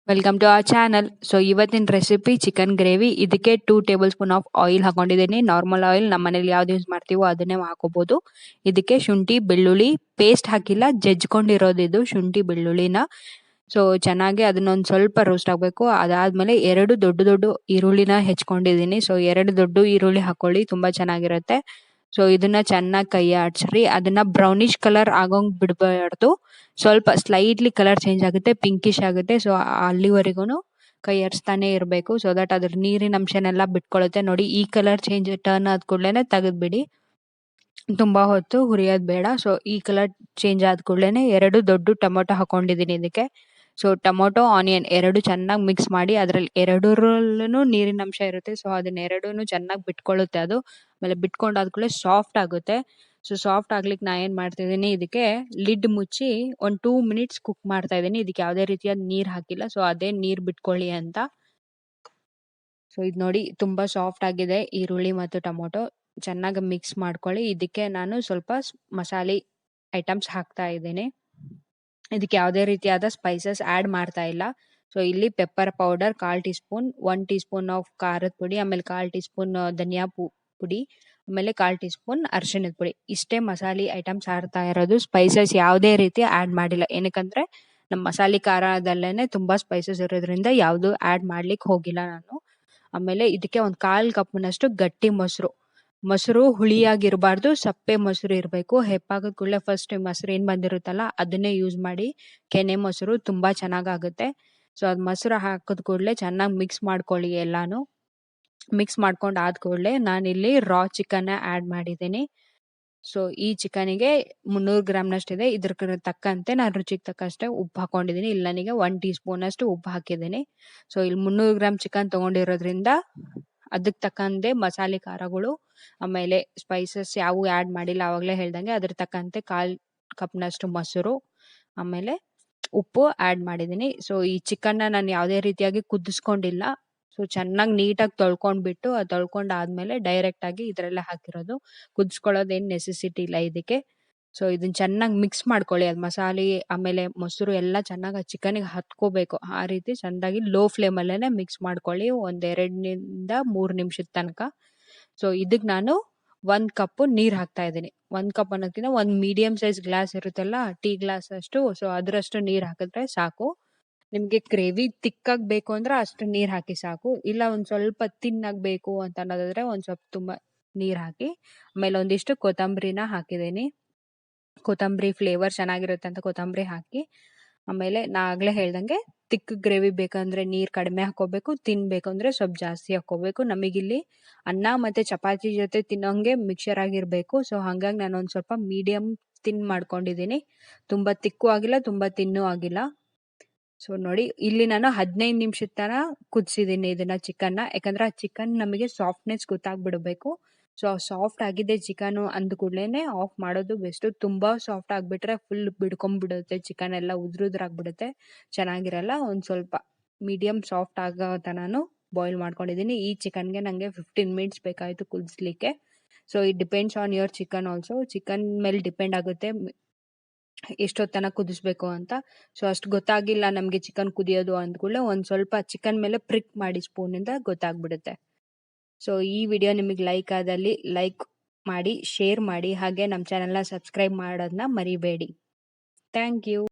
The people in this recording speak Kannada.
Welcome to our channel. So ಇವತ್ತಿನ ರೆಸಿಪಿ ಚಿಕನ್ ಗ್ರೇವಿ. ಇದಕ್ಕೆ 2 ಟೇಬಲ್ ಸ್ಪೂನ್ ಆಫ್ ಆಯಿಲ್ ಹಾಕೊಂಡಿದ್ದೀನಿ. ನಾರ್ಮಲ್ ಆಯಿಲ್ ನಮ್ಮ ಮನೇಲಿ ಯಾವ್ದು ಯೂಸ್ ಮಾಡ್ತೀವೋ ಅದನ್ನೇ ಹಾಕೋಬಹುದು. ಇದಕ್ಕೆ ಶುಂಠಿ ಬೆಳ್ಳುಳ್ಳಿ ಪೇಸ್ಟ್ ಹಾಕಿಲ್ಲ, ಜಜ್ಕೊಂಡಿರೋದು ಇದು ಶುಂಠಿ ಬೆಳ್ಳುಳ್ಳಿನ. ಸೊ ಚೆನ್ನಾಗಿ ಅದನ್ನೊಂದು ಸ್ವಲ್ಪ ರೋಸ್ಟ್ ಆಗಬೇಕು. ಅದಾದ್ಮೇಲೆ 2 ದೊಡ್ಡ ದೊಡ್ಡ ಈರುಳ್ಳಿನ ಹೆಚ್ಕೊಂಡಿದ್ದೀನಿ. ಸೊ 2 ದೊಡ್ಡ ಈರುಳ್ಳಿ ಹಾಕೊಳ್ಳಿ, ತುಂಬಾ ಚೆನ್ನಾಗಿರುತ್ತೆ. ಸೊ ಇದನ್ನ ಚೆನ್ನಾಗಿ ಕೈ ಆಡ್ಸ್ರಿ. ಅದನ್ನ ಬ್ರೌನಿಶ್ ಕಲರ್ ಆಗೋಂಗ್ ಬಿಡಬಾರ್ದು. ಸ್ವಲ್ಪ ಸ್ಲೈಟ್ಲಿ ಕಲರ್ ಚೇಂಜ್ ಆಗುತ್ತೆ, ಪಿಂಕಿಶ್ ಆಗುತ್ತೆ. ಸೊ ಅಲ್ಲಿವರೆಗೂ ಕೈ ಆಡಿಸ್ತಾನೆ ಇರಬೇಕು, ಸೊ ದಟ್ ಅದ್ರ ನೀರಿನ ಅಂಶನೆಲ್ಲ ಬಿಟ್ಕೊಳ್ಳುತ್ತೆ. ನೋಡಿ, ಈ ಕಲರ್ ಚೇಂಜ್ ಟರ್ನ್ ಆದ ಕೂಡಲೇ ತೆಗೆದ್ಬಿಡಿ, ತುಂಬಾ ಹೊತ್ತು ಹುರಿಯೋದು ಬೇಡ. ಸೊ ಈ ಕಲರ್ ಚೇಂಜ್ ಆದ ಕೂಡಲೇ 2 ದೊಡ್ಡ ಟೊಮೊಟೊ ಹಾಕೊಂಡಿದ್ದೀನಿ ಇದಕ್ಕೆ. ಸೊ ಟೊಮೊಟೊ ಆನಿಯನ್ 2 ಚೆನ್ನಾಗಿ ಮಿಕ್ಸ್ ಮಾಡಿ, ಅದ್ರಲ್ಲಿ ಎರಡರಲ್ಲೂ ನೀರಿನ ಅಂಶ ಇರುತ್ತೆ. ಸೊ ಅದನ್ನ ಎರಡೂ ಚೆನ್ನಾಗಿ ಬಿಟ್ಕೊಳ್ಳುತ್ತೆ ಅದು. ಆಮೇಲೆ ಬಿಟ್ಕೊಂಡಾದ್ಕೂಡಲೇ ಸಾಫ್ಟ್ ಆಗುತ್ತೆ. ಸೊ ಸಾಫ್ಟ್ ಆಗ್ಲಿಕ್ಕೆ ನಾ ಏನ್ ಮಾಡ್ತಿದ್ದೀನಿ, ಇದಕ್ಕೆ ಲಿಡ್ ಮುಚ್ಚಿ ಒಂದು 2 ಮಿನಿಟ್ಸ್ ಕುಕ್ ಮಾಡ್ತಾ ಇದ್ದೀನಿ. ಇದಕ್ಕೆ ಯಾವುದೇ ರೀತಿಯಾದ ನೀರ್ ಹಾಕಿಲ್ಲ, ಸೊ ಅದೇ ನೀರ್ ಬಿಟ್ಕೊಳ್ಳಿ ಅಂತ. ಸೊ ಇದು ನೋಡಿ, ತುಂಬಾ ಸಾಫ್ಟ್ ಆಗಿದೆ ಈರುಳ್ಳಿ ಮತ್ತು ಟೊಮೊಟೊ. ಚೆನ್ನಾಗಿ ಮಿಕ್ಸ್ ಮಾಡ್ಕೊಳ್ಳಿ. ಇದಕ್ಕೆ ನಾನು ಸ್ವಲ್ಪ ಮಸಾಲೆ ಐಟಮ್ಸ್ ಹಾಕ್ತಾ ಇದ್ದೀನಿ. ಇದಕ್ಕೆ ಯಾವುದೇ ರೀತಿಯಾದ ಸ್ಪೈಸಸ್ ಆಡ್ ಮಾಡ್ತಾ ಇಲ್ಲ. ಸೊ ಇಲ್ಲಿ pepper powder 1/4 tea spoon, 1 tea spoon of ಖಾರದ ಪುಡಿ, ಆಮೇಲೆ 1/4 ಟೀ ಸ್ಪೂನ್ ಧನಿಯಾ ಪುಡಿ, ಆಮೇಲೆ 1/4 ಟೀ ಸ್ಪೂನ್ ಅರಿಶಿಣದ ಪುಡಿ. ಇಷ್ಟೇ ಮಸಾಲೆ ಐಟಮ್ಸ್ ಆಡ್ತಾ ಇರೋದು. ಸ್ಪೈಸಸ್ ಯಾವುದೇ ರೀತಿ ಆಡ್ ಮಾಡಿಲ್ಲ. ಏನಕ್ಕಂದ್ರೆ ನಮ್ಮ ಮಸಾಲೆ ಖಾರದಲ್ಲೇನೆ ತುಂಬಾ ಸ್ಪೈಸಸ್ ಇರೋದ್ರಿಂದ ಯಾವುದು ಆಡ್ ಮಾಡ್ಲಿಕ್ಕೆ ಹೋಗಿಲ್ಲ ನಾನು. ಆಮೇಲೆ ಇದಕ್ಕೆ ಒಂದು 1/4 ಕಪ್ನಷ್ಟು ಗಟ್ಟಿ ಮೊಸರು ಹುಳಿಯಾಗಿರಬಾರ್ದು, ಸಪ್ಪೆ ಮೊಸರು ಇರಬೇಕು. ಹೆಪ್ಪಾಗದ ಕೂಡಲೇ ಫಸ್ಟ್ ಮೊಸರು ಏನ್ ಬಂದಿರುತ್ತಲ್ಲ ಅದನ್ನೇ ಯೂಸ್ ಮಾಡಿ. ಕೆನೆ ಮೊಸರು ತುಂಬಾ ಚೆನ್ನಾಗಾಗುತ್ತೆ. ಸೊ ಅದ್ ಮೊಸರು ಹಾಕಿದ ಕೂಡಲೇ ಚೆನ್ನಾಗಿ ಮಿಕ್ಸ್ ಮಾಡ್ಕೊಳ್ಳಿ. ಎಲ್ಲಾನು ಮಿಕ್ಸ್ ಮಾಡ್ಕೊಂಡು ಆದ ಕೂಡಲೇ ನಾನಿಲ್ಲಿ ರಾ ಚಿಕನ್ ಆಡ್ ಮಾಡಿದ್ದೀನಿ. ಸೊ ಈ ಚಿಕನಿಗೆ 300 ಗ್ರಾಮ್ನಷ್ಟಿದೆ. ಇದ್ರ ತಕ್ಕಂತೆ ನಾನು ರುಚಿಗೆ ತಕ್ಕಷ್ಟೇ ಉಪ್ಪು ಹಾಕೊಂಡಿದ್ದೀನಿ. ಇಲ್ಲಿ ನನಗೆ 1 ಟೀ ಸ್ಪೂನ್ ಅಷ್ಟು ಉಪ್ಪು ಹಾಕಿದ್ದೀನಿ. ಸೊ ಇಲ್ಲಿ 300 ಗ್ರಾಮ್ ಚಿಕನ್ ತಗೊಂಡಿರೋದ್ರಿಂದ ಅದಕ್ಕೆ ತಕ್ಕಂತೆ ಮಸಾಲೆ ಖಾರಗಳು, ಆಮೇಲೆ ಸ್ಪೈಸಸ್ ಯಾವ ಆಡ್ ಮಾಡಿಲ್ಲ, ಆವಾಗಲೇ ಹೇಳ್ದಂಗೆ ಅದ್ರ ತಕ್ಕಂತೆ 1/4 ಕಪ್ನಷ್ಟು ಮೊಸರು, ಆಮೇಲೆ ಉಪ್ಪು ಆಡ್ ಮಾಡಿದ್ದೀನಿ. ಸೊ ಈ ಚಿಕನ್ನ ನಾನು ಯಾವುದೇ ರೀತಿಯಾಗಿ ಕುದಿಸ್ಕೊಂಡಿಲ್ಲ. ಸೊ ಚೆನ್ನಾಗಿ ನೀಟಾಗಿ ತೊಳ್ಕೊಂಡ್ಬಿಟ್ಟು, ಅದು ತೊಳ್ಕೊಂಡಾದ್ಮೇಲೆ ಡೈರೆಕ್ಟ್ ಆಗಿ ಇದ್ರಲ್ಲೇ ಹಾಕಿರೋದು. ಕುದಿಸ್ಕೊಳ್ಳೋದೇನು ನೆಸೆಸಿಟಿ ಇಲ್ಲ ಇದಕ್ಕೆ. ಸೊ ಇದನ್ನ ಚೆನ್ನಾಗಿ ಮಿಕ್ಸ್ ಮಾಡ್ಕೊಳ್ಳಿ. ಅದು ಮಸಾಲೆ ಆಮೇಲೆ ಮೊಸರು ಎಲ್ಲ ಚೆನ್ನಾಗಿ ಚಿಕನ್ಗೆ ಹತ್ಕೋಬೇಕು. ಆ ರೀತಿ ಚೆಂದಾಗಿ ಲೋ ಫ್ಲೇಮಲ್ಲೇ ಮಿಕ್ಸ್ ಮಾಡ್ಕೊಳ್ಳಿ ಒಂದ್ 2 ನಿಂದ 3 ನಿಮಿಷದ ತನಕ. ಸೊ ಇದಕ್ಕೆ ನಾನು 1 ಕಪ್ ನೀರ್ ಹಾಕ್ತಾ ಇದ್ದೀನಿ. 1 ಕಪ್ ಅನ್ನೋದಕ್ಕಿಂತ 1 ಮೀಡಿಯಂ ಸೈಜ್ ಗ್ಲಾಸ್ ಇರುತ್ತಲ್ಲ, ಟೀ ಗ್ಲಾಸ್ ಅಷ್ಟು, ಸೊ ಅದ್ರಷ್ಟು ನೀರ್ ಹಾಕಿದ್ರೆ ಸಾಕು. ನಿಮ್ಗೆ ಗ್ರೇವಿ ತಿಕ್ಕಾಗಿ ಬೇಕು ಅಂದ್ರೆ ಅಷ್ಟು ನೀರ್ ಹಾಕಿ ಸಾಕು. ಇಲ್ಲ ಒಂದ್ ಸ್ವಲ್ಪ ತಿನ್ನಾಗಬೇಕು ಅಂತ ಅನ್ನೋದಾದ್ರೆ ಒಂದ್ ಸ್ವಲ್ಪ ತುಂಬಾ ನೀರ್ ಹಾಕಿ. ಆಮೇಲೆ ಒಂದಿಷ್ಟು ಕೊತ್ತಂಬರಿನ ಹಾಕಿದ್ದೀನಿ. ಕೊತ್ತಂಬರಿ ಫ್ಲೇವರ್ ಚೆನ್ನಾಗಿರುತ್ತೆ ಅಂತ ಕೊತ್ತಂಬರಿ ಹಾಕಿ. ಆಮೇಲೆ ನಾ ಆಗ್ಲೇ ಹೇಳ್ದಂಗೆ ತಿಕ್ ಗ್ರೇವಿ ಬೇಕಂದ್ರೆ ನೀರ್ ಕಡಿಮೆ ಹಾಕೋಬೇಕು, ತಿನ್ಬೇಕು ಅಂದ್ರೆ ಸ್ವಲ್ಪ ಜಾಸ್ತಿ ಹಾಕೋಬೇಕು. ನಮಗಿಲ್ಲಿ ಅನ್ನ ಮತ್ತೆ ಚಪಾತಿ ಜೊತೆ ತಿನ್ನೋಂಗೆ ಮಿಕ್ಸರ್ ಆಗಿರ್ಬೇಕು. ಸೊ ಹಂಗಾಗಿ ನಾನು ಒಂದ್ ಸ್ವಲ್ಪ ಮೀಡಿಯಂ ತಿನ್ ಮಾಡ್ಕೊಂಡಿದ್ದೀನಿ. ತುಂಬಾ ತಿಕ್ಕು ಆಗಿಲ್ಲ, ತುಂಬಾ ತಿನ್ನೂ ಆಗಿಲ್ಲ. ಸೊ ನೋಡಿ, ಇಲ್ಲಿ ನಾನು 15 ನಿಮಿಷದ ತನ ಕುದಿಸಿದ್ದೀನಿ ಇದನ್ನ ಚಿಕನ್ನ. ಯಾಕಂದ್ರೆ ಆ ಚಿಕನ್ ನಮಗೆ ಸಾಫ್ಟ್ನೆಸ್ ಗೊತ್ತಾಗ್ಬಿಡ್ಬೇಕು. ಸೊ ಸಾಫ್ಟ್ ಆಗಿದೆ ಚಿಕನ್ ಅಂದ ಕೂಡಲೇ ಆಫ್ ಮಾಡೋದು ಬೆಸ್ಟ್. ತುಂಬಾ ಸಾಫ್ಟ್ ಆಗ್ಬಿಟ್ರೆ ಫುಲ್ ಬಿಡ್ಕೊಂಡ್ಬಿಡುತ್ತೆ, ಚಿಕನ್ ಎಲ್ಲ ಉದ್ರುದ್ರಾಗ್ಬಿಡುತ್ತೆ, ಚೆನ್ನಾಗಿರಲ್ಲ. ಒಂದ್ ಸ್ವಲ್ಪ ಮೀಡಿಯಂ ಸಾಫ್ಟ್ ಆಗೋ ತನಾನು ಬಾಯ್ಲ್ ಮಾಡ್ಕೊಂಡಿದ್ದೀನಿ. ಈ ಚಿಕನ್ಗೆ ನಂಗೆ 15 ಮಿನಿಟ್ಸ್ ಬೇಕಾಯ್ತು ಕುದಿಸ್ಲಿಕ್ಕೆ. So it depends on your chicken also. Chicken ಮೇಲೆ ಡಿಪೆಂಡ್ ಆಗುತ್ತೆ ಎಷ್ಟೊತ್ತನ ಕುದಿಸ್ಬೇಕು ಅಂತ. ಸೊ ಅಷ್ಟು ಗೊತ್ತಾಗಿಲ್ಲ ನಮ್ಗೆ ಚಿಕನ್ ಕುದಿಯೋದು ಅಂದ್ಕೂಡಲೇ ಒಂದ್ ಸ್ವಲ್ಪ ಚಿಕನ್ ಮೇಲೆ ಪ್ರಿಕ್ ಮಾಡಿ ಸ್ಪೂನಿಂದ ಗೊತ್ತಾಗ್ಬಿಡುತ್ತೆ. ಸೊ ಈ ವಿಡಿಯೋ ನಿಮಗೆ ಲೈಕ್ ಆದಲ್ಲಿ ಲೈಕ್ ಮಾಡಿ, ಶೇರ್ ಮಾಡಿ, ಹಾಗೆ ನಮ್ಮ ಚಾನೆಲ್ನ ಸಬ್ಸ್ಕ್ರೈಬ್ ಮಾಡೋದನ್ನ ಮರಿಬೇಡಿ. Thank you.